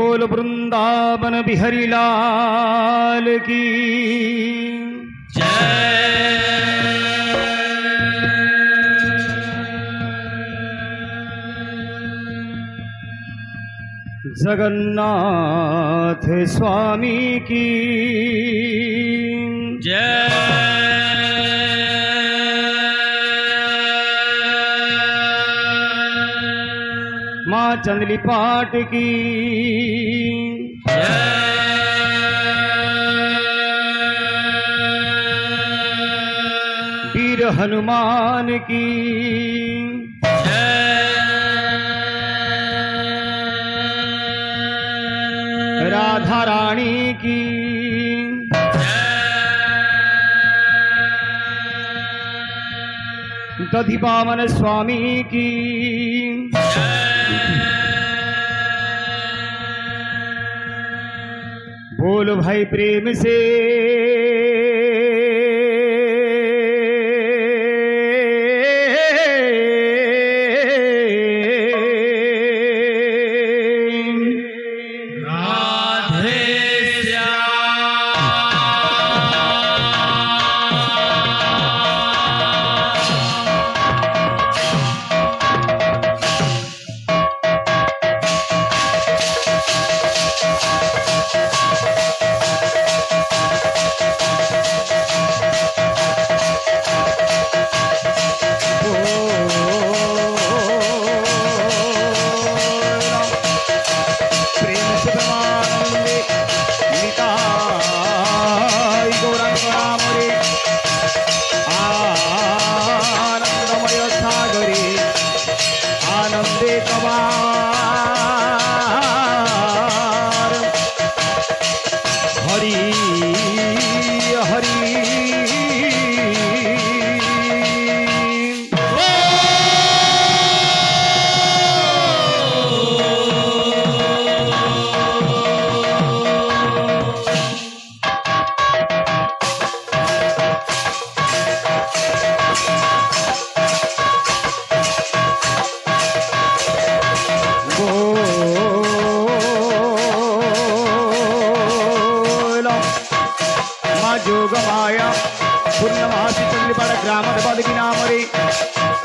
बोल वृंदावन बिहारी लाल की जगन्नाथ स्वामी की माँ चंदली पाठ की वीर हनुमान की राधा रानी की दधिवामन स्वामी की बोल भाई प्रेम से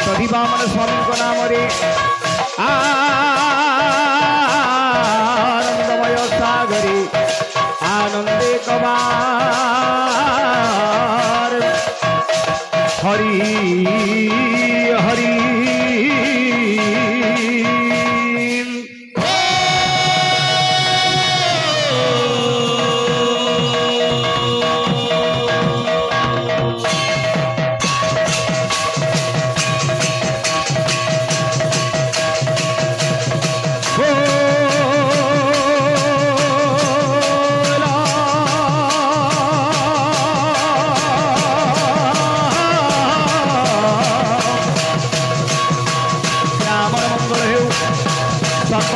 दधिवामन स्वामी को नाम रे आनंदमय सागरे आनंदे कबार हरि हरि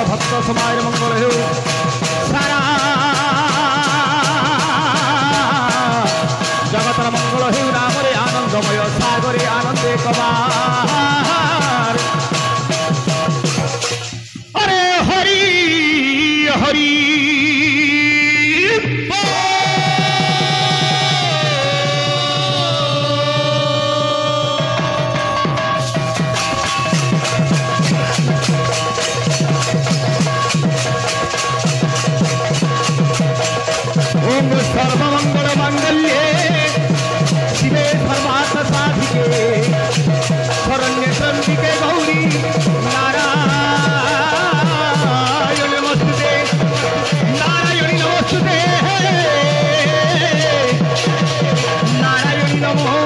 भक्त समाज मंगल हो सारा जगतर मंगल हो नाम रे आनंदमय सागरे आनंदे कबार अरे हरि हरि ओम सर्वमंगल मंगल्ये शिवे सर्वार्थ साधिके शरण्ये त्र्यंबिके गौरी नारायणी नमोस्तुते नारायणी नमोस्तुते नारायणी नमो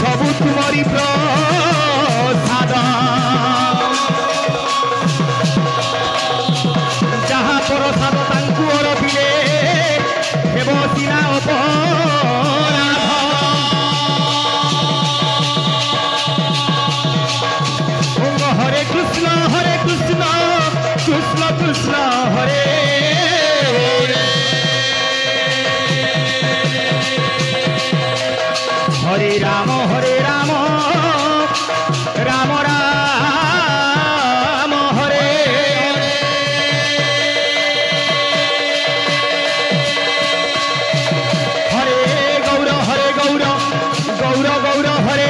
सबु तुम्हारी प्रसाद जहाँ प्रसाद तांकु अरबिले हरे राम राम राम हरे हरे गौर गौर गौर हरे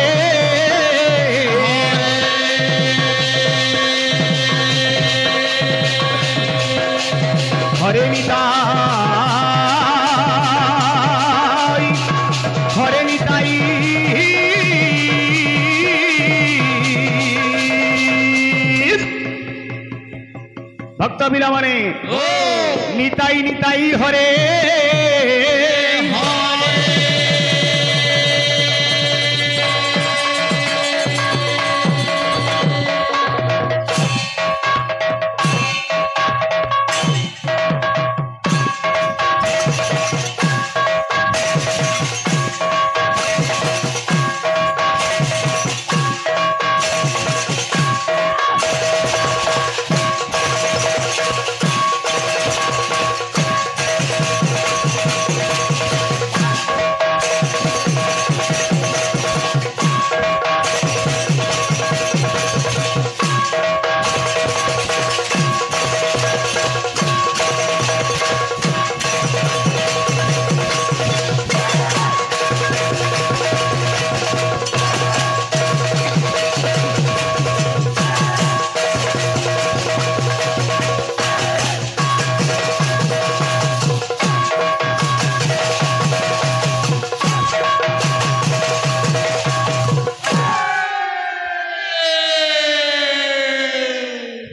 हरे निताई हरे निताई भक्त बिलामने निताई निताई हरे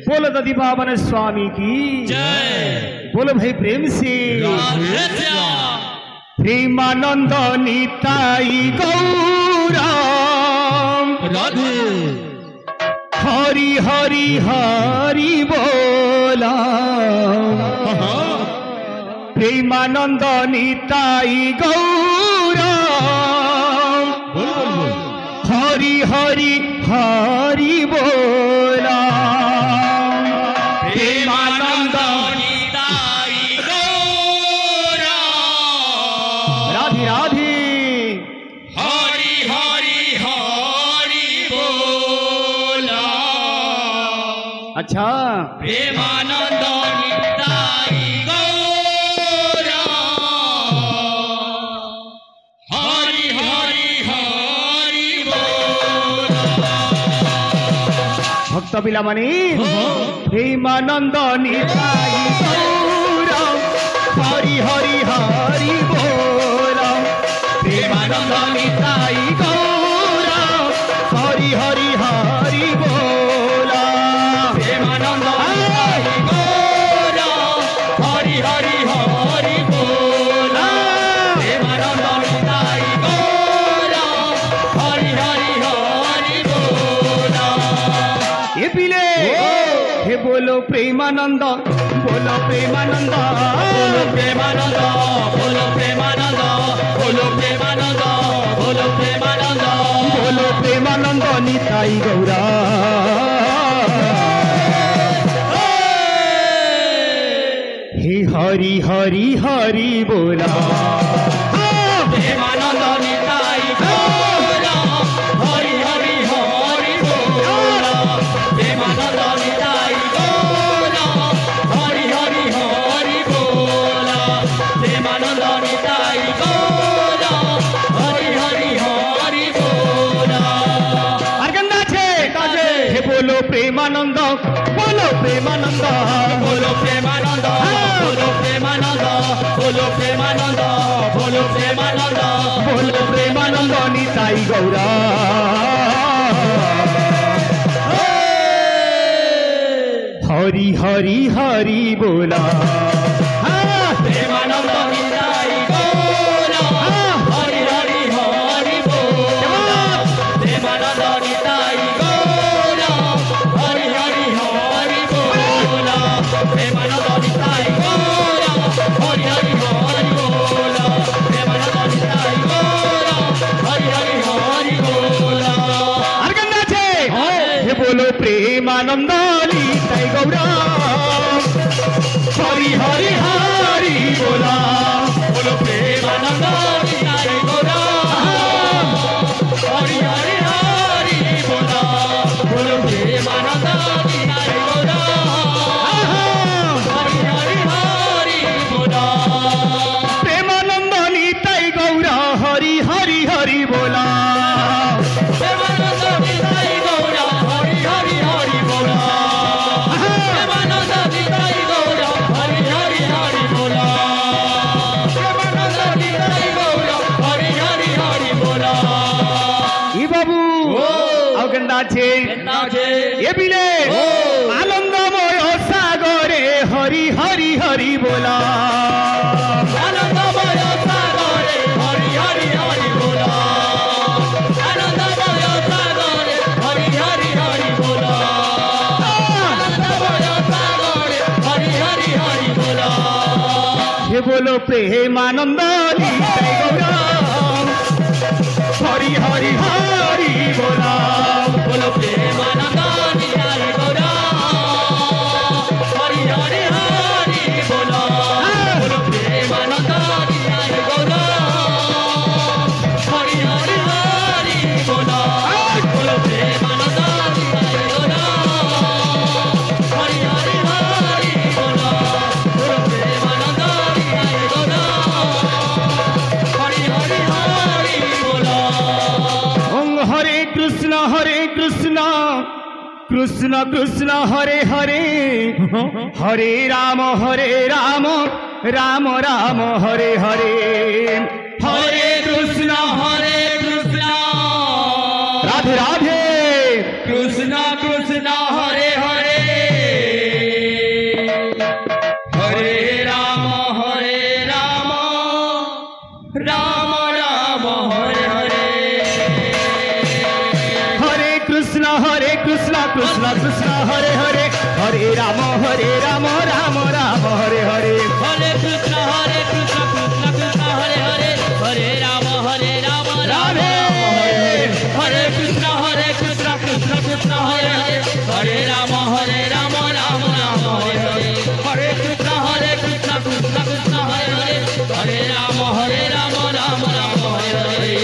बोलो दधी बाबन स्वामी की जय। बोलो भाई प्रेम से प्रेमानंद निताई गौराम राधे हरि हरि हरि बोला प्रेमानंद निताई गौराम हरि हरि हरि बोला प्रेमानंद निताई गौराम राधे राधे हरि हरि हरि बोला अच्छा प्रेमानंद निताई गौराम हरि हरि हरि बोला भक्त बिलामणि प्रेमानंद निताई गौराम हरि हरि हरि बोला प्रेमानंद निताई गौराम हरि हरि हरि बोला प्रेमानंद निताई गौराम हरि हरि हरि बोला प्रेमानंद निताई गौराम हरि हरि हरि बोला ये पीले हे बोलो प्रेमानंद बोलो प्रेमानंद बोलो प्रेमानंद बोलो प्रेमानंद बोलो प्रेमानंद बोलो प्रेमानंद बोलो प्रेमानंद निताई गौरा हे हरि हरि हरि बोला प्रेमानंद निताई गौराम हरि हरि हरि बोला प्रेमानंद निताई गौराम हरि हरि हरि बोला प्रेमानंद निताई गौराम हरि हरि हरि बोला आर्गंदा छे हे बोलो प्रेमानंद बोलो प्रेमानंद बोलो प्रेमानंद बोलो प्रेमानंद बोलो प्रेमानंद बोलो प्रेमानंद बोलो प्रेमानंद निताई गौरा हरि हरि हरि बोला प्रेमानंद निताई गौराम हरि हरि हरि बोला प्रेमानंद निताई गौराम हरि हरि हरि बोला प्रेमानंद निताई गौराम हरि हरि हरि बोला प्रेमानंद निताई गौराम हरि हरि हरि बोला आर्गंदा छे हे बोलो प्रेमानंद निताई गौरा हरि ଆଉ କେନ୍ତା ଅଛି ଏ ବିଲେ ଆନନ୍ଦମୟ ସାଗରେ ହରି ହରି ହରି ବୋଲା ଆନନ୍ଦମୟ ସାଗରେ ହରି ହରି ହରି ବୋଲ ଆନନ୍ଦମୟ ସାଗରେ ହରି ହରି ହରି ବୋଲ ଆନନ୍ଦମୟ ସାଗରେ ହରି ହରି ହରି ବୋଲ হে বলো প্রেমানন্দ নিতাই গৌরাম হরি হরি হরি বলা বলো প্রেমানন্দ নিতাই গৌরাম হরি হরি হরি বল বলো প্রেমানন্দ নিতাই গৌরাম হরি হরি হরি বল বলো প্রেমানন্দ নিতাই গৌরাম হরি হরি হরি বল বলো প্রেমানন্দ নিতাই গৌরাম হরি হরি হরি বল ওং হরে কৃষ্ণ কৃষ্ণ কৃষ্ণ হরে হরে হরে রাম রাম রাম হরে হরে হরে কৃষ্ণ রাধে রাধে কৃষ্ণ কৃষ্ণ হরে হরে হরে রাম রাম রাম হরে হরে হরে কৃষ্ণ কৃষ্ণ কৃষ্ণ হরে হরে হরে রাম রাম রাম হরে হরে হরে কৃষ্ণ কৃষ্ণ কৃষ্ণ হরে হরে হরে রাম রাধে হরে কৃষ্ণ কৃষ্ণ কৃষ্ণ হরে হরে হরে রাম রাম রাম হরে হরে হরে কৃষ্ণ কৃষ্ণ কৃষ্ণ হরে হরে হরে রাম রাম রাম হরে হরে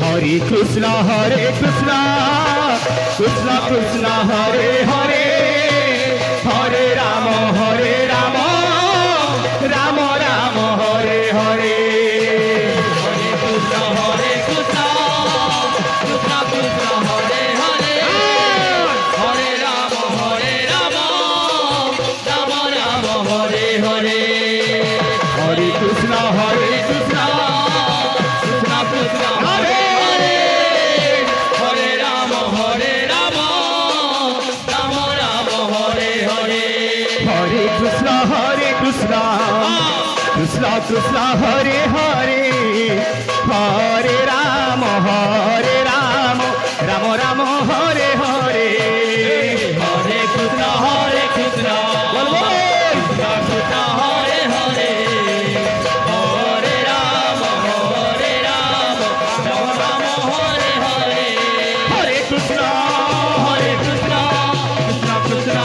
হরে কৃষ্ণ কৃষ্ণ কৃষ্ণ হরে হরে হরে রাম রাম রাম হরে হরে হরে কৃষ্ণ কৃষ্ণ কৃষ্ণ কৃষ্ণ হরে হরে হরে রাম রাম রাম হরে হরে হরে কৃষ্ণ কৃষ্ণ কৃষ্ণ কৃষ্ণ হরে হরে হরে রাম রাম রাম হরে হরে হরে কৃষ্ণ কৃষ্ণ কৃষ্ণ হরে হরে হরে রাম রাম রাম হরে হরে হরে কৃষ্ণ কৃষ্ণ বলবো কৃষ্ণ হরে হরে হরে রাম রাম হরে হরে হরে কৃষ্ণ কৃষ্ণ কৃষ্ণ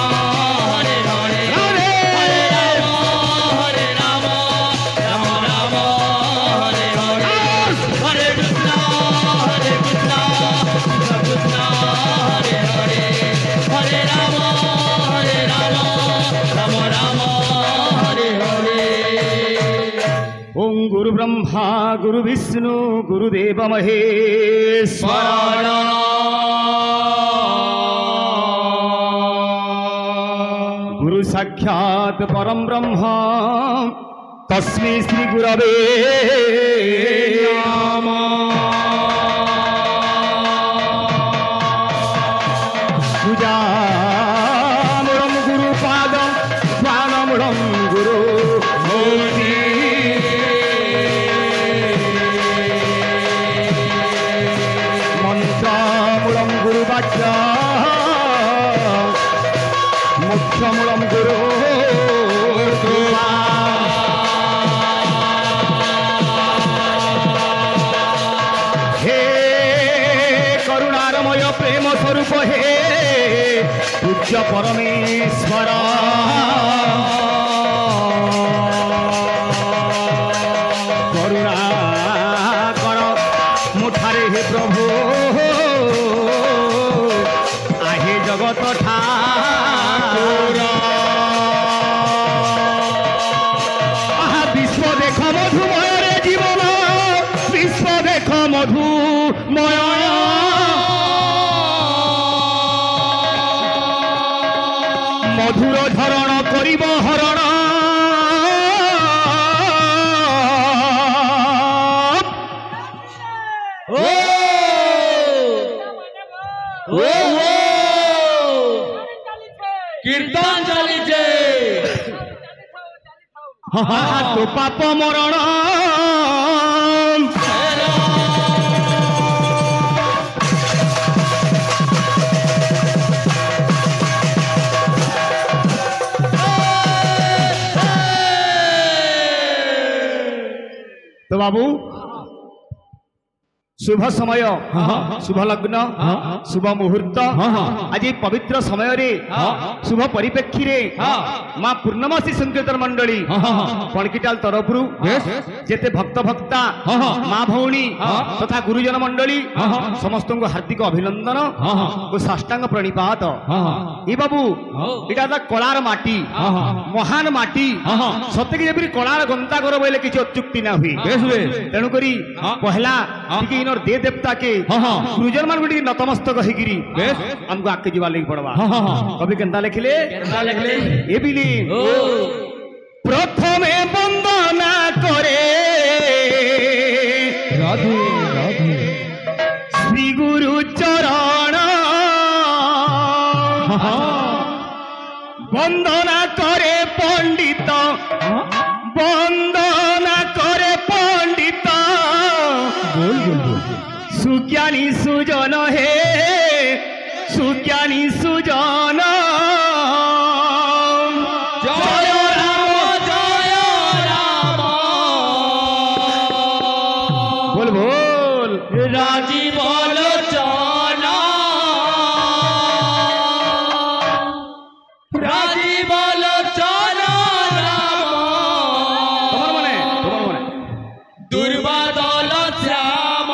হরে হরে রাধে হরে রাম রাম হরে হরে হরে কৃষ্ণ কৃষ্ণ কৃষ্ণ হরে হরে হরে রাম রাম হরে হরে ওং গুরু ব্রহ্মা গুরু বিষ্ণু গুরুদেব মহেশ্বর গুরু সাক্ষাৎ পরম ব্রহ্ম তস্मै শ্রী গুরবে পূজামূলম গুরু পাদম স্নানমূলম গুরু মূর্তি মন্ত্রমূলম গুরু বাক্য মোক্ষমূলম গুরু কৃপা হে করুণারময় প্রেম স্বরূপ হে পূজ্য পরমেশ্বর করুণা কর মুঠারে হে প্রভু আহে জগত ঠাকুর আহা বিশ্ব দেখ মধুময় রে জীবন বিশ্ব দেখ মধুময় মধুর ধরণ করিব হরণ কীর্তন চালিছে তো পাপ মরণ तो बाबू शुभ समय शुभ लग्न शुभ मुहूर्त आज पवित्र समय रे शुभ परिप्रेक्षी रे मां पूर्णमासी संकीर्तन मंडली पणकिटाल तरफ जेते भक्त भक्ता मां भौणी तथा गुरुजन मंडली समस्त को हार्दिक अभिनंदन और साष्टांग प्रणिपात ए बाबू इटा कलार माटी महान माटी सत्य की कलार गंता कर बोले किसी अत्युक्ति ना हुई तेणुक पहला दे देवता के गुरुजन मान को नतमस्तक होगिरी हमको आगे जीवा लगी पड़वा कभी केंता लिखले ये भी प्रथमे वंदना करे श्री गुरु चरण वंदना करे पंडित वंदना करे पंडित सुज्ञानी सुजन हे सुज्ञानी सुजन जय राम बोल बोल राजीव लोचन राजीव लोचन राम तुम्हार मने दुर्बादल श्याम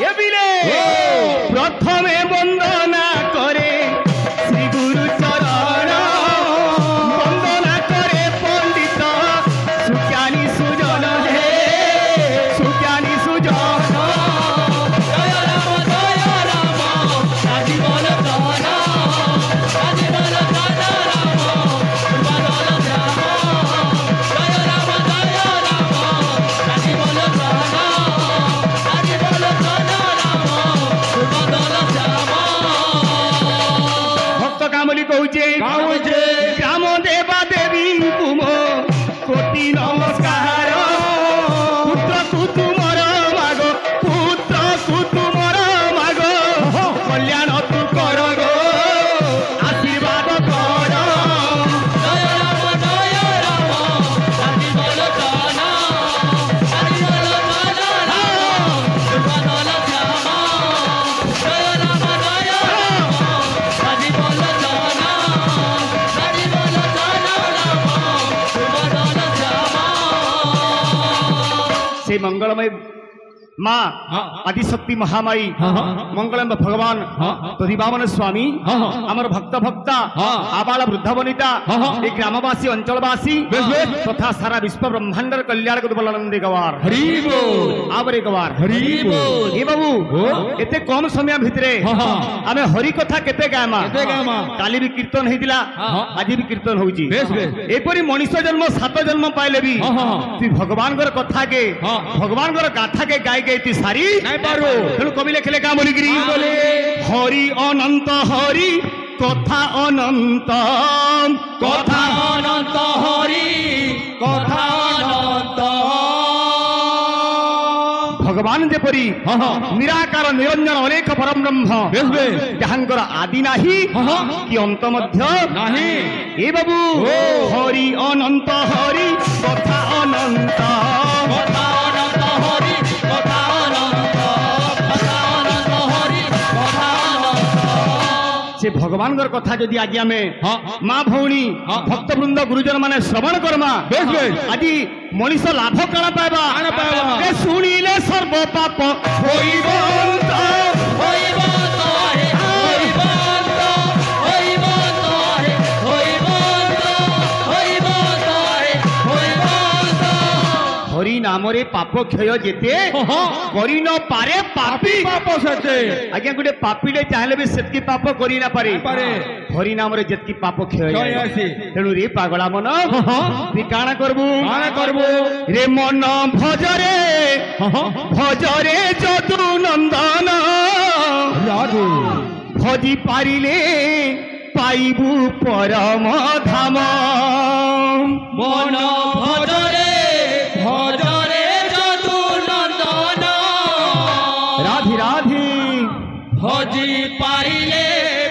ये बिले प्रथमे वंदना करे श्री गुरु चरण वंदना करे पंडित सुज्ञानी सुजन हे सुज्ञानी सुजन जय राम राजीव लोचन राजीव लोचन राम दुर्बादल श्याम जय राम राजीव लोचन राजीव लोचन राम दुर्बादल श्याम भक्त कामली कहूचे ग्राम देवा देवी कुम कोटि नमस्कार पुत्र कु तुमर माग पुत्र कु तुमर माग कल्याण तू कर गो आशीर्वाद कर जय राम राजीव लोचन राजीव लोचन राम दुर्बादल श्याम जय राम राजीव लोचन राजीव लोचन राम दुर्बादल श्याम से मंगलमय माँ आदिशक्ति महामाई मंगलम भगवान तदिवामन स्वामी आमर भक्त भक्ता आबाल वृद्ध वनिता एक ग्रामवासी अंचलवासी तथा सारा विश्व ब्रह्मांडर कल्याण को बलानंदे गवार आवरे गवार ए बाबू एते कम समय भितरे आमे हरि कथा केते गामा काली भी कीर्तन हेदिला आज भी कीर्तन होउची एपरि मनुष्य जन्म 7 जन्म पाइले भी तू भगवान कर कथा के भगवान कर गाथा के गाय गई सारी नहीं पारो तेणु कवि लिखले का बोलिगिरी बोले हरि अनंत हरि कथा अनंत हरि कथा अनंत भगवान जेपरी निराकार निरंजन अनेक परम ब्रह्म जहांकर आदि नाही कि अंत मध्य नहीं ए बाबू हरि अनंत हरि कथा अनंत कथा अनंत हरि कथा अनंत कथा अनंत हरि कथा अनंत से भगवान कथा जदि आज आम माँ भौणी भक्त वृंद गुरुजन माने श्रवण करमा आज मनीष लाभ काण पाइबा शुणिले सर्व पाप हरि नाम ଆମରେ ପାପ କ୍ଷୟ ଯେତେ କରି ନ ପାରେ ପାପୀ ପାପ ସେତେ ଆଜ୍ଞା ଗୋଟେ ପାପୀଟେ ଚାହିଁଲେ ବି ସେତିକି ପାପ କରି ନା ପାରେ ହରି ନାମରେ ଯେତିକି ପାପ କ୍ଷୟ ତେଣୁ ରେ ପାଗଳା ମନ ତୁଇ କାଣା କରବୁ ରେ ମନ ଭଜରେ ଭଜରେ ଯଦୁ ନନ୍ଦନ ଭଜି ପାରିଲେ ପାଇବୁ ପରମ ଧାମ মন ভজরে ভজরে যদু নন্দন রাধি রাধি ভজি পারিলে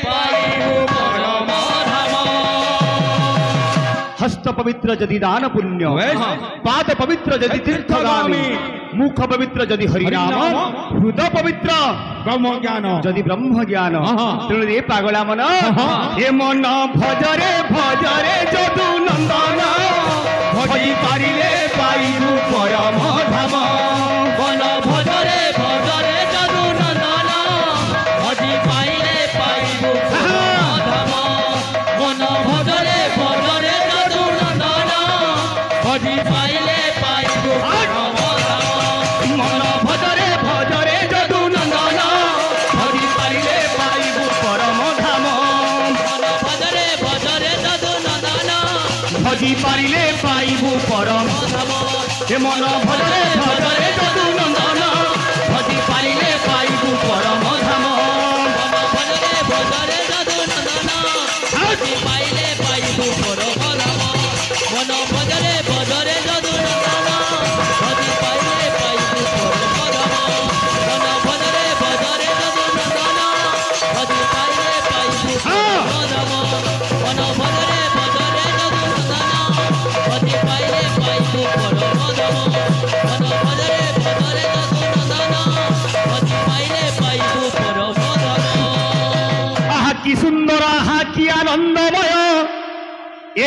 পাইবু পরম ধাম हस्त पवित्र जदि दान पुण्य पाद पवित्र जदि तीर्थगामी मुख पवित्र जदि हरिनाम हृदय पवित्र ब्रह्म ज्ञान जदि ब्रह्म ज्ञान तेणु रे पागला मन ए मन भजरे भजरे जदु नंदन भजी पारिले पाइबु परम धाम মন ভজরে ভজরে যদু নন্দন ভজি পাইলে পাইবু পরম ধাম মন ভজরে ভজরে যদু নন্দন ভজি পাইলে পাইবু পরম ধাম मन भजरे भजरे जदु नंदन भजी पारिले पाइबु परम धाम মন ভজরে ভজরে যদু নন্দন भजी पारिले पाइबु परम ধাম हे मन भजरे भजरे जदु नंदन भजी पारिले पाइबु परम धाम মন ভজরে ভজরে যদু নন্দন ভজি পাইলে পাইবু পরম ধাম মন ভজরে ভজরে যদু নন্দন ভজি পাইলে পাইবু পরম ধাম মন ভজরে ভজরে যদু নন্দন ভজি পাইলে পাইবু পরম ধাম মন ভজরে ভজরে যদু নন্দন ভজি পাইলে পাইবু পরম ধাম মন ভজরে ভজরে যদু নন্দন ভজি পাইলে পাইবু পরম ধাম আহা কি সুন্দর আহা কি আনন্দময়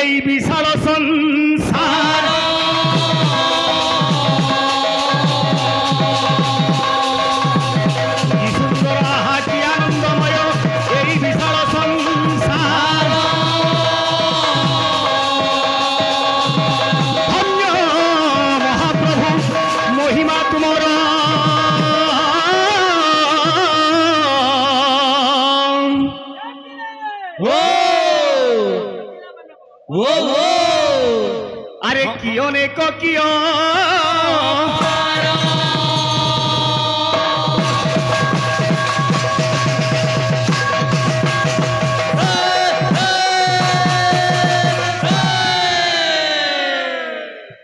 এই বিশাল সংসার কি সুন্দর আহা কি আনন্দময় এই বিশাল সংসার ধন্য মহাপ্রভু মহিমা তোমার আরে কিয় নে কিয়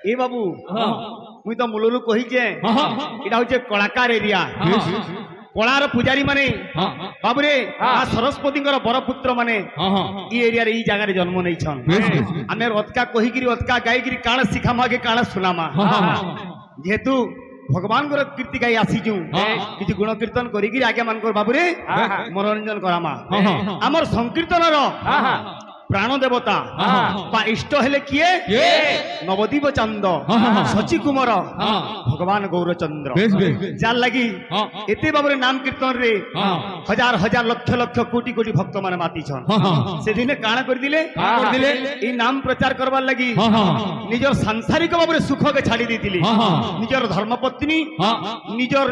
এ বাবু মুই তো মূলরু কহিছে এটা হচ্ছে কলাকার এরিয়া কলার পূজারী মানে বাবুরে সরস্বতীঙ্কর বরপুত্র মানে এই এরিয়ার এই জায়গায় জন্ম নেইছন আমি অতকা কহিকি অতকা গাইকি কাণ শিখামা কে কাণ শুনামা যেহেতু ভগবানଙ୍କର কীর্তি গাই আসিছু কিছু গুণ কীর্তন করিকি আজ্ঞা মানকর বাবুরে মনোরঞ্জন করামা আমার সংকীর্তনর প্রাণ দেবতা বা ইষ্ট হেলে কিয়ে নবদ্বীপ চান্দ শচী কুমার ভগবান গৌরচন্দ্র যার লাগি এতে বাবুরে নাম কীর্তন রে হাজার হাজার লক্ষ লক্ষ কোটি কোটি ভক্ত মানে মাতিছন সেদিনে কাଣା করে দিলে এই নাম প্রচার করবার লাগি নিজের সাংসারিক বাবুরে সুখকে ছাড়ি দিতিলি নিজের ধর্মপত্নী নিজের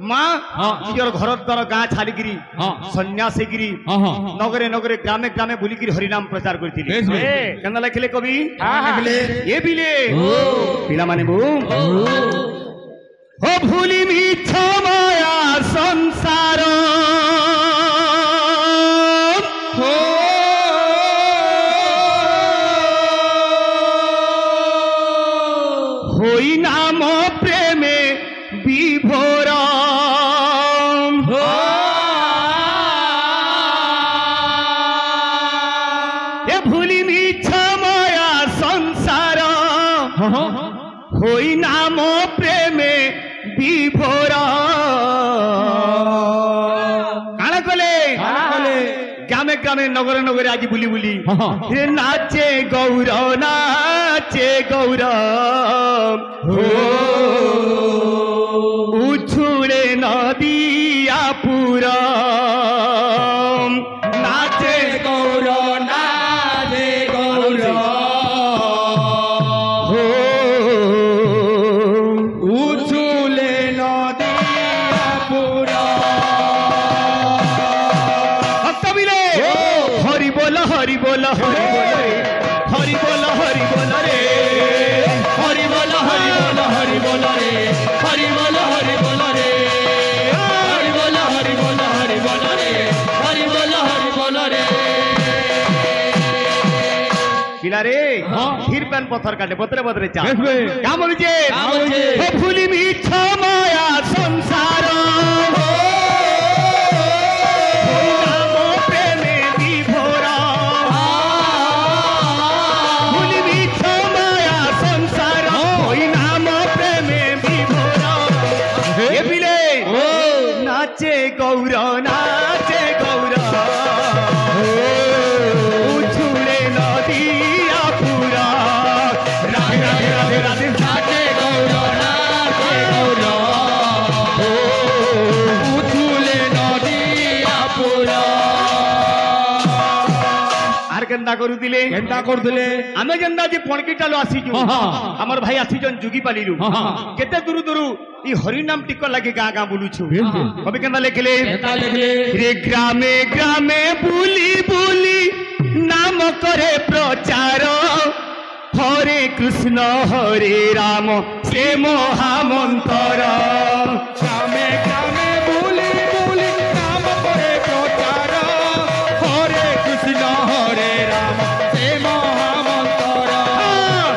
মা নিজের ঘর দ্বার গাঁ ছাড়িকি সন্ন্যাসী গিরি নগরে নগরে গ্রামে গ্রামে বুলিকি হরিনাম প্রচার করছিলি কেন লেখিলে কবি এ বিলে পিলা মানে বউ ও ভুলি মিছ মায়া সংসার হই নাম প্রেমে বিভোর এ ভুলি মিছ মায়া সংসার হই নাম প্রেমে বিভোর কাଣା কলে গ্রামে গ্রামে নগরে নগরে আজ বুলি বুলি নাচে গৌর নাচে গৌর উছুড়ে নদিয়া পুরা নাচে গৌর নাচে গৌর हरि बोल रे हरि बोल रे हरि बोल हरि बोल हरि बोल रे हरि बोल हरि बोल रे हरि बोल हरि बोल हरि बोल रे हरि बोल हरि बोल रे किला रे फिर पेन पत्थर काटे बतरे बतरे चा क्या बोलछे हे भूली मिछा माया संसार ओई नाम प्रेमे विभोरा भूली मिछा माया संसार ओई नाम प्रेमे विभोरा ए बिले नाचे गौर नाचे गौर उछुले नदिया पूरा राधे राधे राधे राधे नाचे गौर नाचे गौर उछुले नदिया पूरा आर केंदा करुतिले आमे जेंदा जे पणकीटालो आसीजु हमर भाई आसीजन जुगी पालिलु केते दूर दूर ई हरि नाम टिक लागे गाँ गाँ बुलुछु कभी केंदा लेखले रे ग्रामे ग्रामे बुली बुली नाम करे प्रचार हरे कृष्ण हरे राम से महामंत्र ग्रामे ग्रामे बुली बुली नाम करे प्रचार हरे कृष्ण हरे राम से महामंत्र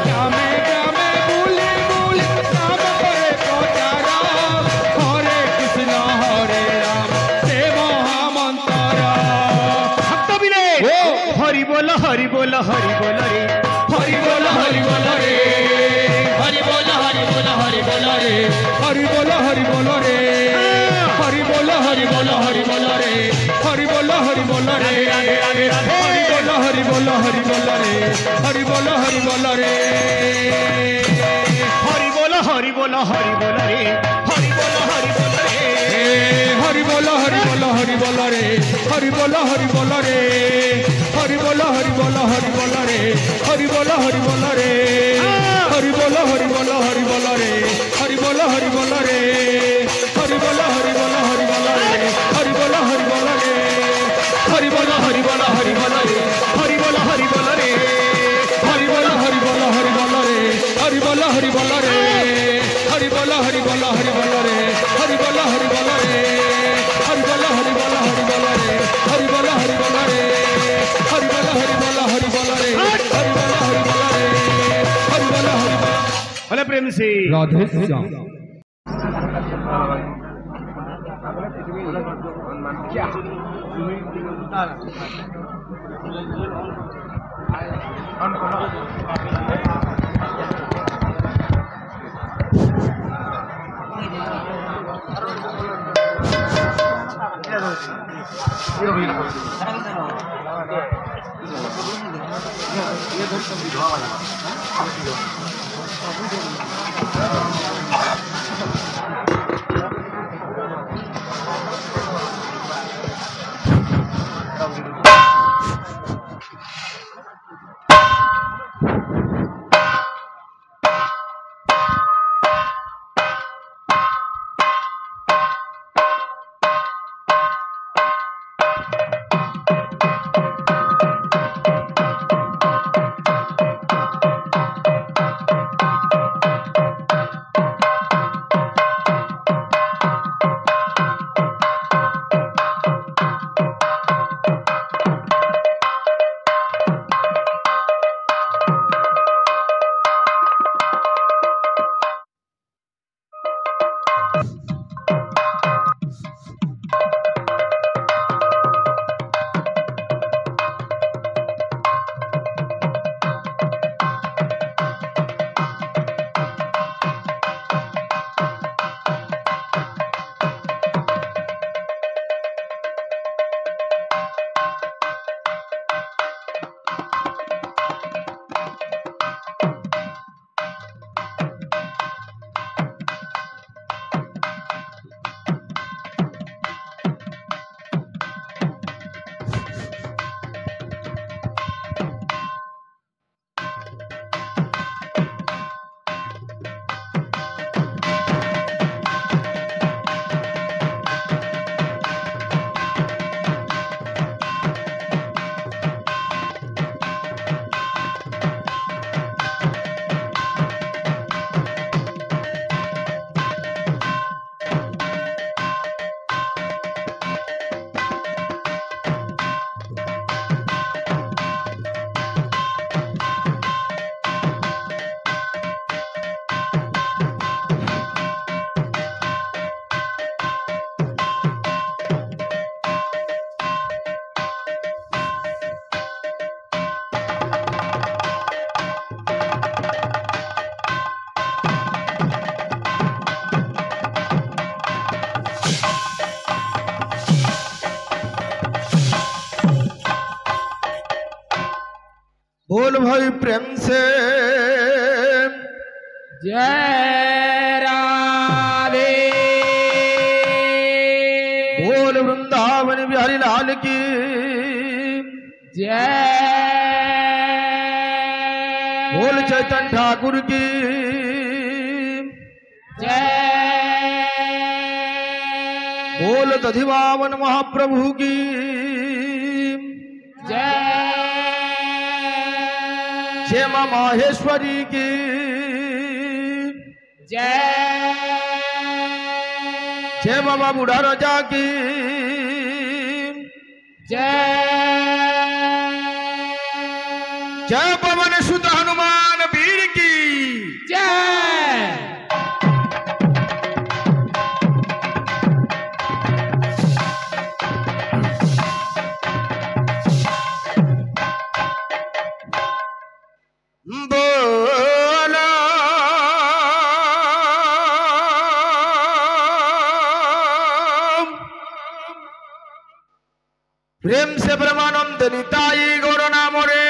ग्रामे ग्रामे बुली बुली नाम करे प्रचार हरे कृष्ण हरे राम से महामंत्र भक्त बिले हरि बोल हरि बोल हरि बोल रे हरि बोल हरि बोल रे हरि बोल हरि बोल हरि बोल रे हरि बोल हरि बोल रे हरि बोल हरि बोल हरि बोल रे हरि बोल हरि बोल रे हरि बोल हरि बोल हरि बोल रे हरि बोल हरि बोल रे हरि बोल हरि बोल हरि बोल रे हरि बोल हरि बोल रे हरि बोल हरि बोल हरि बोल रे हरि बोल हरि बोल रे हरि बोल हरि बोल हरि बोल रे हरि बोल हरि बोल रे हरि बोल हरि बोल हरि बोल रे हरि बोल हरि बोल रे हरि बोल हरि बोल हरि बोल रे हरि बोल हरि बोल रे हरि बोल हरि बोल हरि बोल रे हरि बोल हरि बोल रे हरि बोल हरि बोल हरि बोल रे हरि बोल हरि बोल रे हरि बोल हरि बोल हरि बोल रे हरि बोल हरि बोल रे हरि बोल हरि बोल हरि बोल रे हरि बोल हरि बोल रे हरि बोल हरि बोल हरि बोल रे हरि बोल हरि बोल रे हरि बोल हरि बोल बोले प्रेम से राधे श्याम बोल भाई प्रेम से जय राधे। बोल वृंदावन बिहारी लाल की जय। बोल चैतन्य ठाकुर की जय। बोल दधिवामन महाप्रभु की जय। जय मां माहेश्वरी की जय। जय बाबा बूढ़ा राजा की जय। जय पवन सुत हनुमान वीर की जय। बोला प्रेम से ब्रह्मानंद निताई गौर नाम रे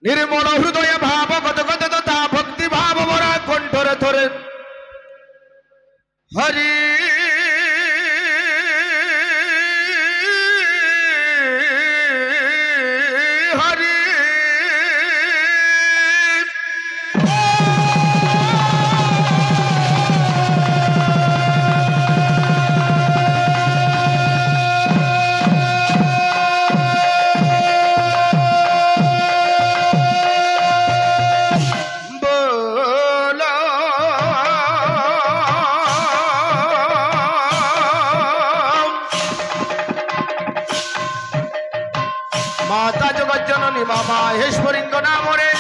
निर्मल हृदय भाव गद गद तथा भक्ति भाव मोरा कंठर थरे हरि हरि बोलो माता जगत जननी मा माहेश्वरी नाम रे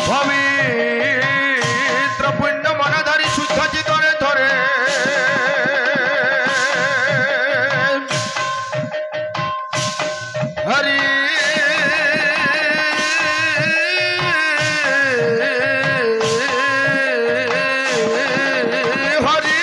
पवित्र पुण्य मन धरी शुद्ध चितरे धरे हरि हरि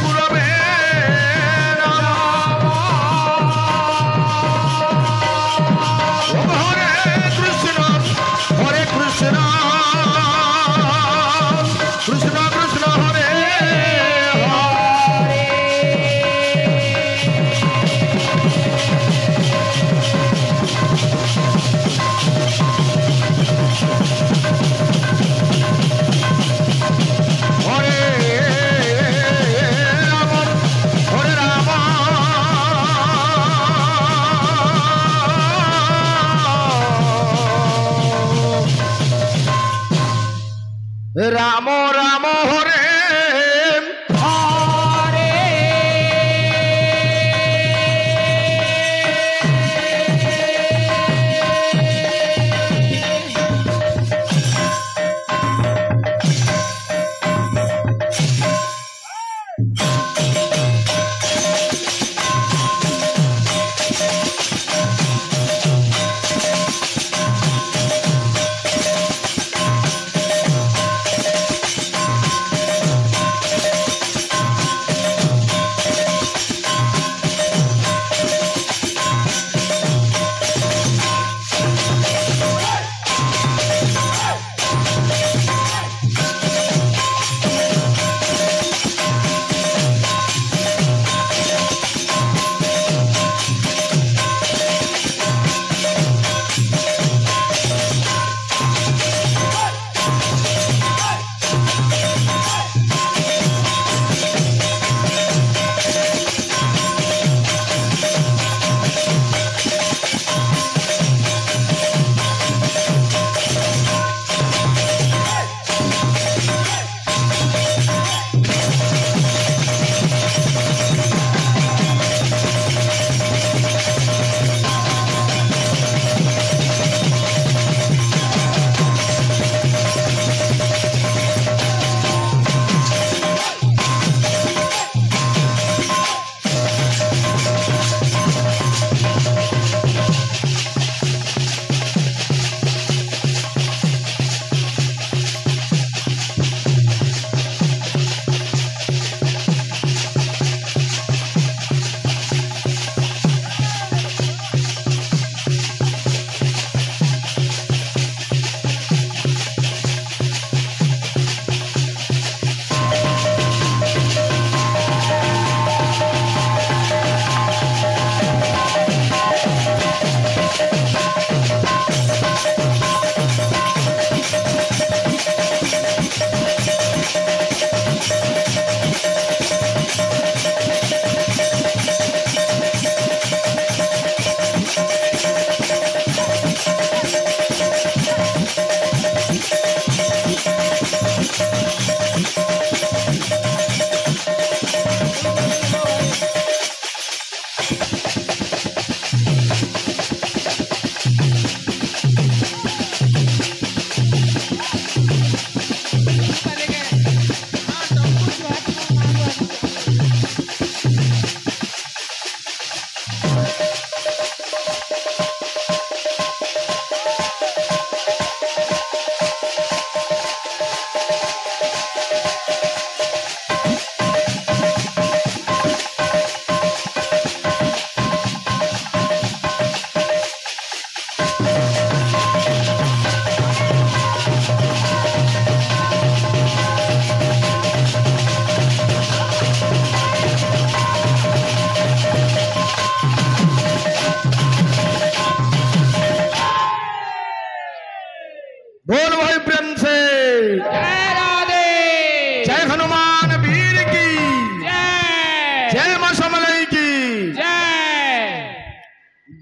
গুরবে নমঃ। ওম হরে কৃষ্ণ কৃষ্ণ কৃষ্ণ হরে রাম রাম হরে হরে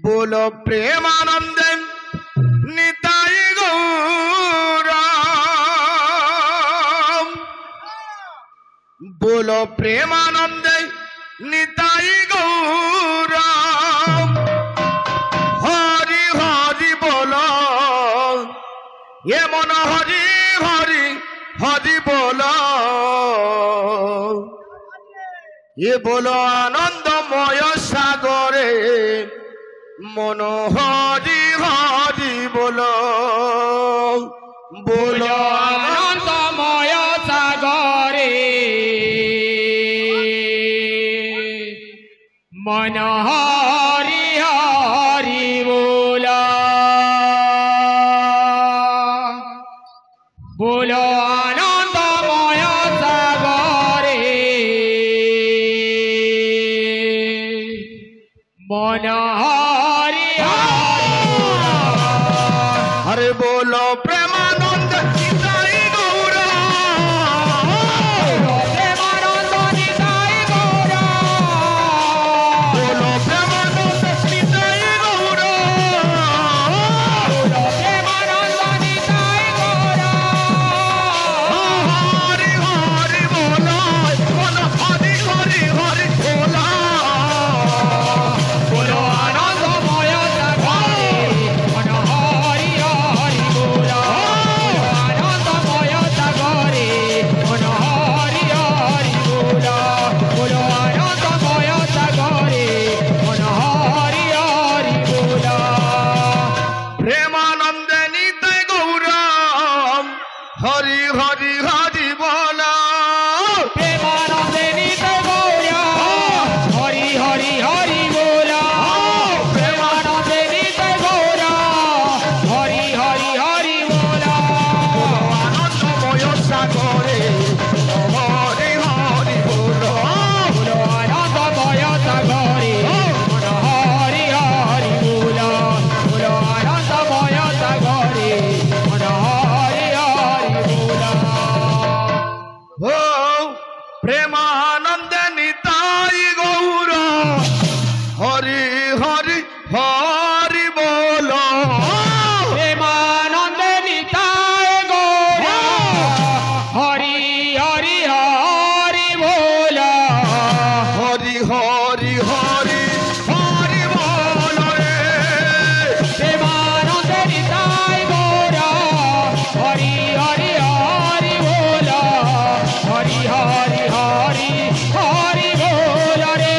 बोलो प्रेमानंद निताई गौरा बोलो प्रेमानंद निताई गौरा हरि हरि बोलो ये मन हरि हरि हरि बोलो ये बोलो आनंदमय सागरे मन हरि हरि बोलो बोलो आनंदमय सागरे मन हरि हरि बोला बोलो आनंदमय सागरे मन हरि हरे बोलो प्रेमानंद निताई गौरा प्रेमानंद निताई गौरा बोलो प्रेमानंद निताई गौरा बोलो प्रेमानंद निताई गौरा हरि हरि बोलो मन हरि हरि हरि बोला बोलो आनंदमय सागरे मन हरि हरि बोला आनंदमय सागरे मन हरि हरि बोला बोलो आनंदमय सागरे मन हरि हरि बोला प्रेमानंद निताई गौरा हरि हरि हरि बोला प्रेमानंद निताई गौरा हरि हरि हरि बोला प्रेमानंद निताई गौरा हरि हरि हरि बोला आनंदमय सागरे हरि हरि बोलो बोलो आनंदमय सागरे मन हरि हरि बोला बोलो आनंदमय सागरे मन हरि हरि बोला हो प्रेमानंद निताई गौरा हरि हरि हरि बोलो प्रेमानंद निताय गौरा हरि हरि हरि बोला हरि हरि हरि हरि बोलो रे प्रेमानंद निताय गौरा हरि हरि हरि बोला हरि हरि हरि हरि बोला रे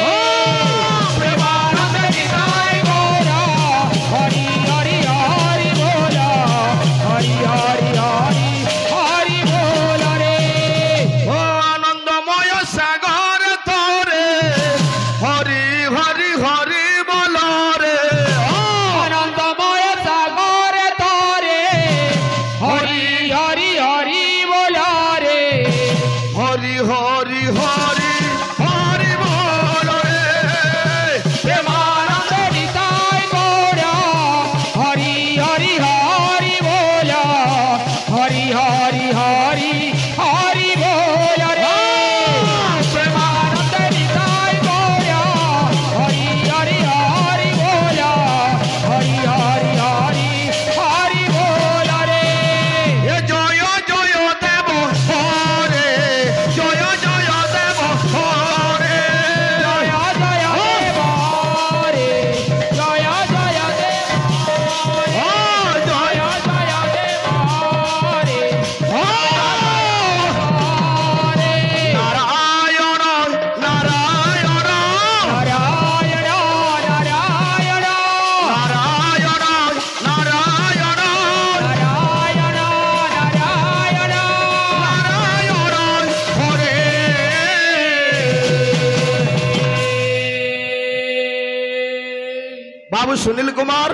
प्रेमानंद निताय गौरा हरि हरि हरि बोला हरि हरि हरि हरि बोला रे हो आनंदमय सागर तोरे हरि हरि हरि बोलो रे आनंदमय सागर तोरे हरि हरि हरि बोला रे हरि हरि हरि हरि बोलो रे प्रेमानंद निताय गौरा हरि हरि हरि बोला हरि हरि हरि हरि बोला रे प्रेमानंद निताय गौरा हरि हरि हरि बोला हरि हरि हरि हरि बोला रे এ জয় জয় দেব হরে জয় জয় দেব হরে जय जय देव रे जय जय देव रे जय जय देव रे रे নারায়ণ নারায়ণ नारायण नारायण নারায়ণ নারায়ণ नारायण नारायण নারায়ণ হরে বাবু সুনীল কুমার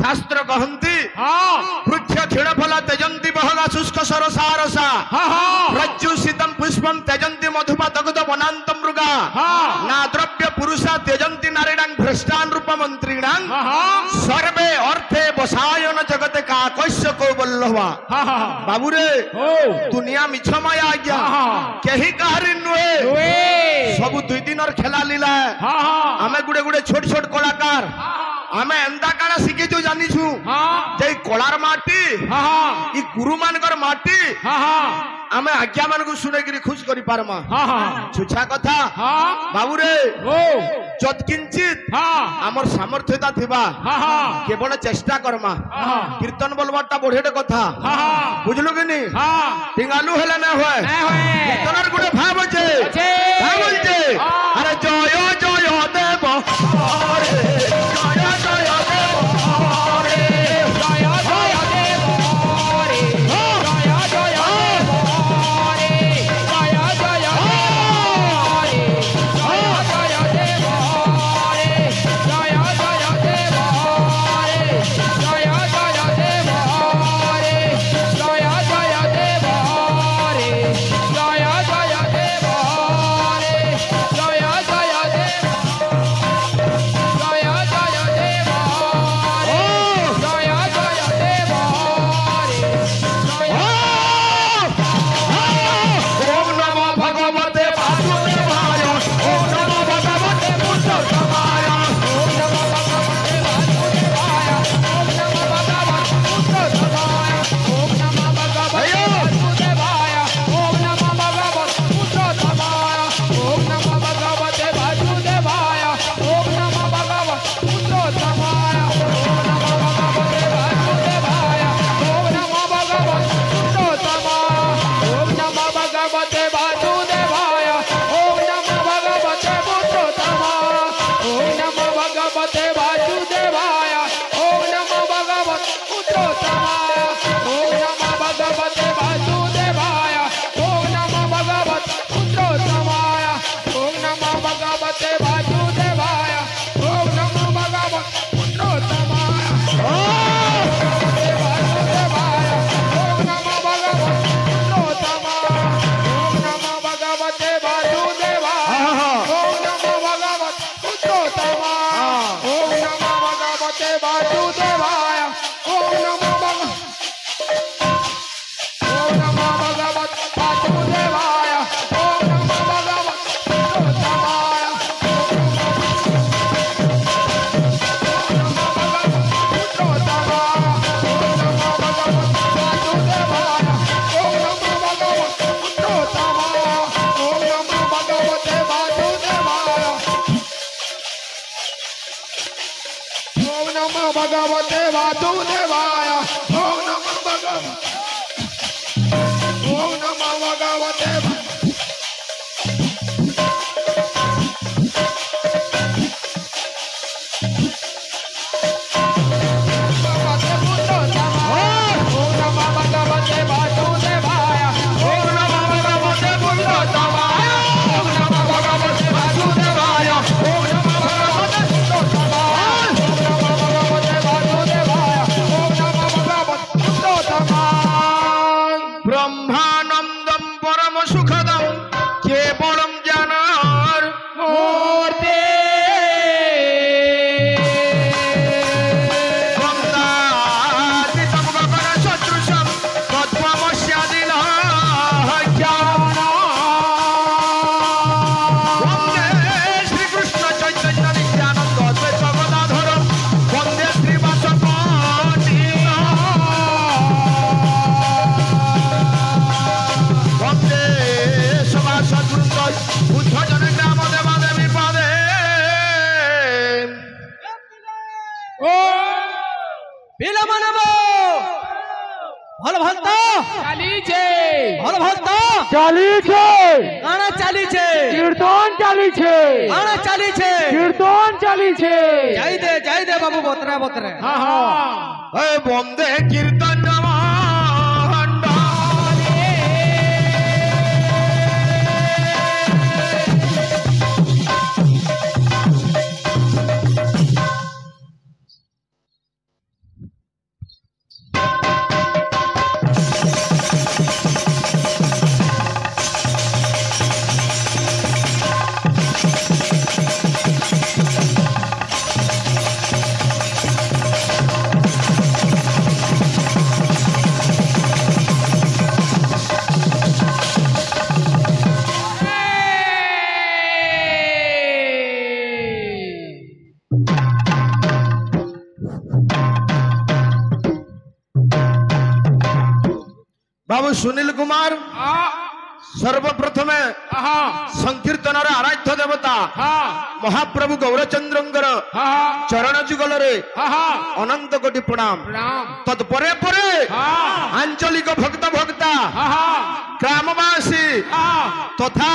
শাস্ত্র কহন্তি हाँ বৃক্ষ ক্ষীণফলা তেজন্তি বহগা শুষ্ক সরসারসা हाँ हाँ প্রজ্জুষিতম পুষ্পম তেজন্তি মধুমা দগ্ধ বনান্ত মৃগা हाँ না দ্রব্য পুরুষা তেজন্তি নারীণাং ভ্রষ্টান রূপমন্ত্রীণাং हाँ সর্বে অর্থে বসায়ন জগতে কাকস্য কৌবল্লভা हाँ हाँ বাবুরে ओ দুনিয়া মিছ মায়া আজ্ঞা हाँ কেহি কাহারি নুহে ओए সবু দুই দিনর খেলা লীলা हाँ हाँ আমি গুড়ে গুড়ে ছোট ছোট কলাকার আমি এন্তা কাଣା শিখিছু জানিছু हाँ যে কলার মাটি हाँ हाँ ই গুরু মানকর মাটি हाँ हाँ আমি আজ্ঞা মানকু শুনেকি খুশ করি পারমা हाँ हाँ ছুছা কথা हाँ বাবুরে ओ যৎকিঞ্চিত हाँ আমার সামর্থ্যতা থিবা हाँ हाँ কেবল চেষ্টা করমা हाँ কীর্তন বলবারটা বড়েটে কথা हाँ हाँ বুঝলু কি নি हाँ টিঙ্গালু হেলে না হয় नहीं हुए কীর্তনের গুড়ে ভাব আছে আছে। ভাব বলছে হ্যাঁ। আরে জয় জয় দেব হরে জয় জয় দেব হরে जय जय देव रे जय जय देव रे जय जय देव रे जय जय देव नमो भगवते वासुदेवाय ओम नमो भगवते पुरुषोत्तमाय ओम नमो भगवते वासुदेवाय ओम नमो भगवते पुरुषोत्तमाय ओम नमो भगवते वासुदेवाय ओम नमो भगवते पुरुषोत्तमाय ओम नमो भगवते वासुदेवाय ओम नमो भगवते पुरुषोत्तमाय ओम नमो भगवते वासुदेवाय ओम नमो भगवते पुरुषोत्तमाय ओम नमो भगवते वासुदेवाय ओम नमो भगवते पुरुषोत्तमाय ओम नमो भगवते पुरुषोत्तमाय ओम नमो भगवते वासुदेवाय ओम नमो भगवते पुरुषोत्तमाय ओम नमो भगवते वासुदेवाय ओम नमो भगवते वासुदेवाय ओम नमो भगवते पुरुषोत्तमाय ओम नमो भगवते वासुदेवाय ओम नमो भगवते ब्रह्मानंदम परम सुखदम केवलम ज्ञानार मूर्ति वंदातीतम गगन सदृशम तत्त्वमस्यादिना वंदे श्री कृष्ण चैतन्य नित्यानंद अद्वैत गदाधरम वंदे श्रीवासवती वंदे सभासदवृंद बुद्धजन ग्राम देवादेवी पादे বিলমানব ভালো ভালতা চালিছে ভালো ভালতা চালিছে গানা চালিছে কীর্তন চালিছে গানা চালিছে কীর্তন চালিছে যাই দে বাবু বতরা বতরা वंदे कीर्तन बाबू सुनील कुमार सर्वप्रथम संकीर्तन आराध्य देवता महाप्रभु गौरचंद्रंकर चरण जुगल अनंत कोटि प्रणाम तत्परे परे आंचलिक भक्त भक्ता ग्रामवासी तथा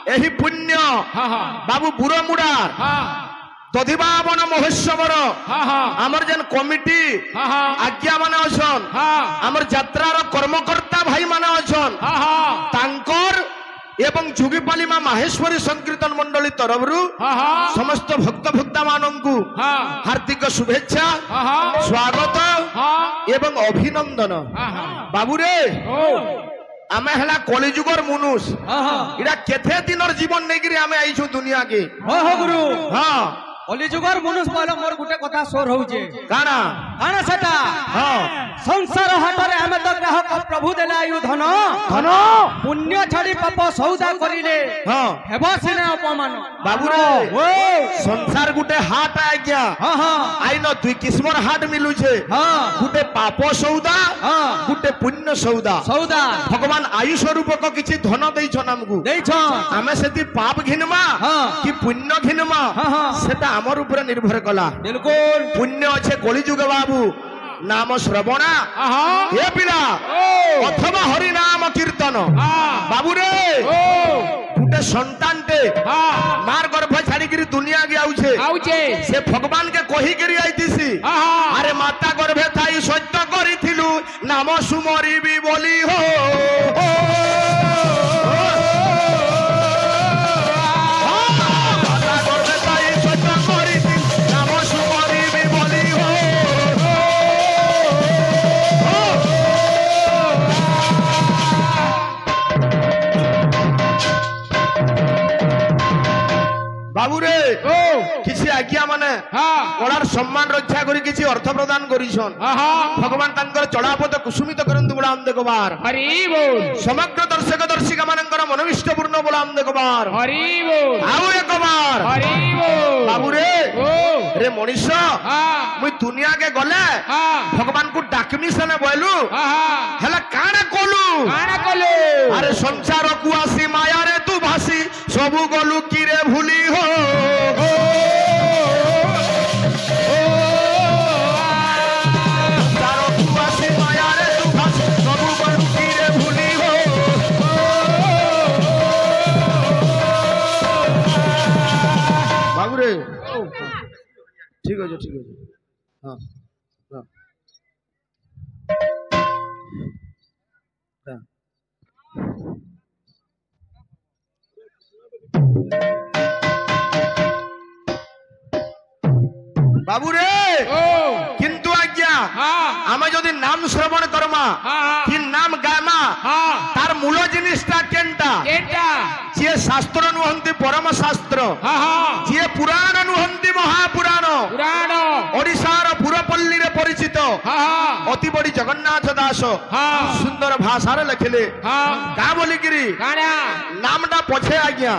यही पुण्य बाबू बुरमुड़ा तदिबावन महोत्सवर आमर जेन कमिटी आज्ञा माने अछन आमर यात्रार कर्मकर्ता भाई माने अछन तांकर एवं जुगीपाली मां माहेश्वरी संकीर्तन मंडली तरफरु समस्त भक्त भक्ता मानंकु हार्दिक शुभेच्छा स्वागत एवं अभिनंदन बाबू रे आमे हला कलिजुगर मनुष्य इडा केथे दिनर जीवन नेगिरी आमे आइछु दुनिया के हो गुरु हां কলিযুগর মনুষ বলে মোর গুটে কথা সোর হউছে কানা কানা সেটা হ্যাঁ সংসার হাটরে আমি তো গ্রাহক প্রভু দেলা আয়ু ধন ধন পুণ্য ছাড়ি পাপ সৌদা করিলে হ্যাঁ হেব সিনা অপমান বাবুরে ও সংসার গুটে হাট আজ্ঞা হ্যাঁ হ্যাঁ আইন দুই কিসমর হাট মিলুছে হ্যাঁ গুটে পাপ সৌদা হ্যাঁ গুটে পুণ্য সৌদা সৌদা ভগবান আয়ুষ রূপক কিছু ধন ଦେଇଛନ୍ ଆମକୁ দেইছ ଆମେ ସେଠି ପାପ ଘିନମା ହଁ। କି ପୁଣ୍ୟ ଘିନମା ହଁ, ହଁ। ସେଟା ଆମର ଉପରେ ନିର୍ଭର କଲା बिल्कुल ପୁଣ୍ୟ ଅଛେ କଳିଯୁଗ ବାବୁ ନାମ ଶ୍ରବଣା ଏ ପିଲା ଅଥବା ହରି ନାମ କୀର୍ତ୍ତନ ବାବୁରେ ଗୋଟେ ସନ୍ତାନଟେ ମାର ଗର୍ଭ ଛାଡିକିରି ଦୁନିଆକେ ଆଉଛେ আউছে ସେ ଭଗବାନ କେ କହିକିରି ଆଇଥିସି আরে মাতা গর্ভে থাই সত্য করিଥିଲୁ নাম সুমরিবি বলি হো মাতা গর্ভে থাই সত্য করিথি নাম সুমরিবি বলি হো বাবুরে কিছু আজ্ঞা মানে কলার সম্মান রক্ষা করে কিছু অর্থ প্রদান করিছন ভগবান তাঙ্কর চড়াপদ কুসুমিত করন্তু বলাম দেখবার হরি বল সমগ্র দর্শক দর্শিকা মানঙ্কর মনোবিষ্ট পূর্ণ বলাম দেখবার হরি বল আউ একবার হরি বল বাবুরে ও রে মনীষ মুই দুনিয়াকে গলে ভগবান কু ডাকমি সেনে বইলু হেলা কাণে কলু কানা কলে আরে সংসার কু আসি মায়ারে তু ভাসি সবু গলু কিরে ভুলি হো সংসার কু আসি মায়ারে তু ভাসি সবু গলু কিরে ভুলি হো বাবুরে ঠিক আছে ঠিক আছে হ্যাঁ হ্যাঁ হ্যাঁ বাবুরে কিন্তু আজ্ঞা আমি যদি নাম শ্রবণ করমা কি নাম গায়মা তার মূল জিনিসটা কেনটা এটা যে শাস্ত্র নুহন্তি পরম শাস্ত্র যে পুরাণ নুহন্তি মহাপুরাণ পুরাণ ওড়িশার পুরপল্লীরে পরিচিত অতি বড়ি জগন্নাথ দাস সুন্দর ভাষার লেখিলে কা বলিকিরি কানা নামটা পছে আজ্ঞা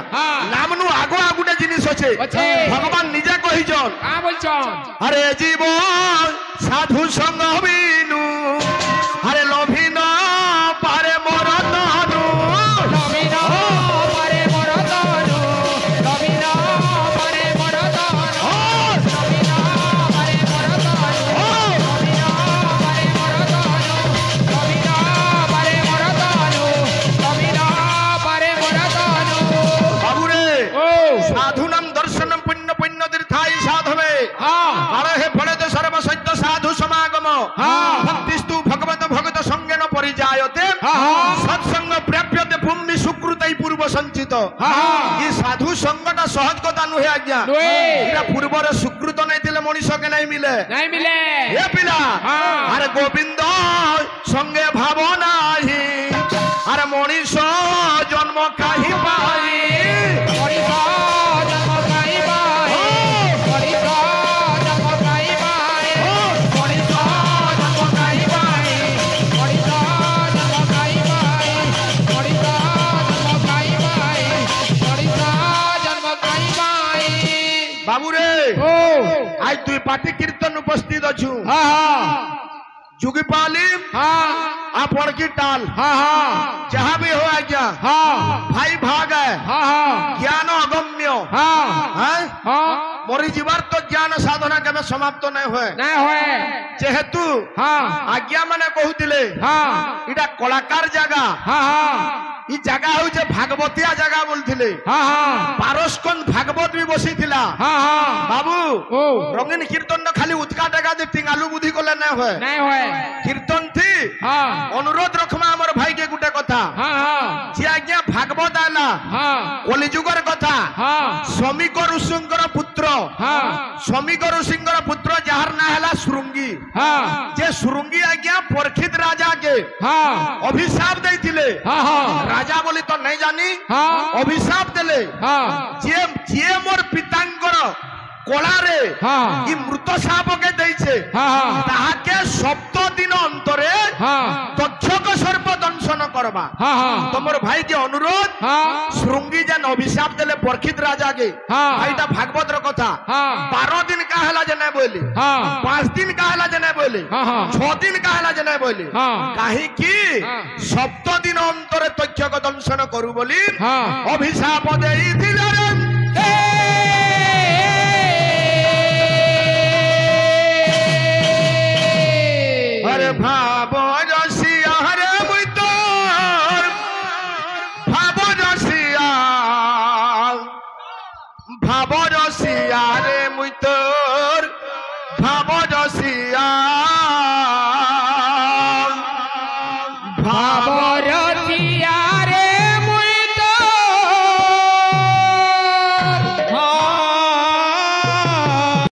নাম নু আগো আগুটে জিনিস আছে আছে। ভগবান নিজে কহিছন কা বলছন আরে জীবন সাধু সঙ্গ বিনু আরে লভিন পারে মোর তনু রবিনা পরে মোর তনু রবিনা পরে মোর তনু রবিনা পরে মোর তনু রবিনা পরে মোর তনু রবিনা পরে মোর তনু রবিনা পরে মোর তনু বাবুরে ও সাধু নাম দর্শনম পুণ্য পুণ্য তীর্থাই সাধবে আরে হে ফলে তো সর্বসত্য সাধু সমাগম ভক্তিস্তু ভগবত ভগত সঙ্গেন পরিজায়তে সৎসঙ্গ প্রাপ্যতে ভূমি সুকৃতাই পূর্ব সঞ্চিত এই সাধু সঙ্গটা সহজ কথা নুহে আজ্ঞা নুহে। এরা পূর্বর সুকৃত নাই দিলে মনীষকে নাই মিলে নাই মিলে এ পিলা আরে গোবিন্দ সঙ্গে ভাব নাহি আরে মনীষ জন্ম কাহি পাই হরিষ জন্ম গাইবাই হরিষ জন্ম গাইবাই হরিষ জন্ম গাইবাই হরিষ জন্ম গাইবাই হরিষ জন্ম গাইবাই হরিষ জন্ম গাইবাই বাবুরে ও আজ তুই পাটি কীর্তন উপস্থিত অছু হা হা जुगी पाली হা आपण की टाल হা হা जहाँ भी हो आज्ञा হা भाई भाग है হা হা ज्ञान अगम्य হা है হা मोरी जीवार तो ज्ञान साधना के समाप्त नहीं हुए না হয় जेहेतु হা आज्ञा माने कहूतिले হা इटा कलाकार जगह হা হা ই জায়গা হচ্ছে ভাগবতীয়া জায়গা বলছিলে হা হা পারস্কন ভাগবত বি বসিছিলা হা হা বাবু ও রঙিন কীর্তন খালি উৎকা টাকা দিয়ে টিঙ্গালু বুদ্ধি করলে না হয় নাই হয় কীর্তন থি হা অনুরোধ রখমা আমার ভাইকে গুটে কথা হা হা যে আজ্ঞা ভাগবত আলা হা কলিযুগর কথা হা শ্রমিক ঋষিঙ্কর পুত্র হা শ্রমিক ঋষিঙ্কর পুত্র যাহার না হেলা শৃঙ্গী হা যে শৃঙ্গী আজ্ঞা পরীক্ষিত রাজাকে হা অভিশাপ দেইଥିଲେ হা হা রাজা বলি তো নাই জানি হা অভিশাপ দেলে হা যে যে মোর পিতাঙ্কর কলারে হ্যাঁ। ই মৃত সাপকে দেইছে হ্যাঁ। তাহাকে 7 দিন অন্তরে হ্যাঁ। তক্ষক সর্প দংশন করবা। হ্যাঁ। তোমার ভাইকে অনুরোধ হ্যাঁ। শৃঙ্গি যেন অভিশাপ দেলে পরক্ষিত রাজাকে হ্যাঁ। ভাইটা ভাগবতর কথা হ্যাঁ। 12 দিন কাহেলা যে নাই বলি হ্যাঁ। 5 দিন কাহেলা যে নাই বলি হ্যাঁ। 6 দিন কাহেলা যে নাই বলি হ্যাঁ। কাহিকি হ্যাঁ। 7 দিন অন্তরে তক্ষক দংশন করু বলি হ্যাঁ। অভিশাপ দেইছিলে আরে ভাব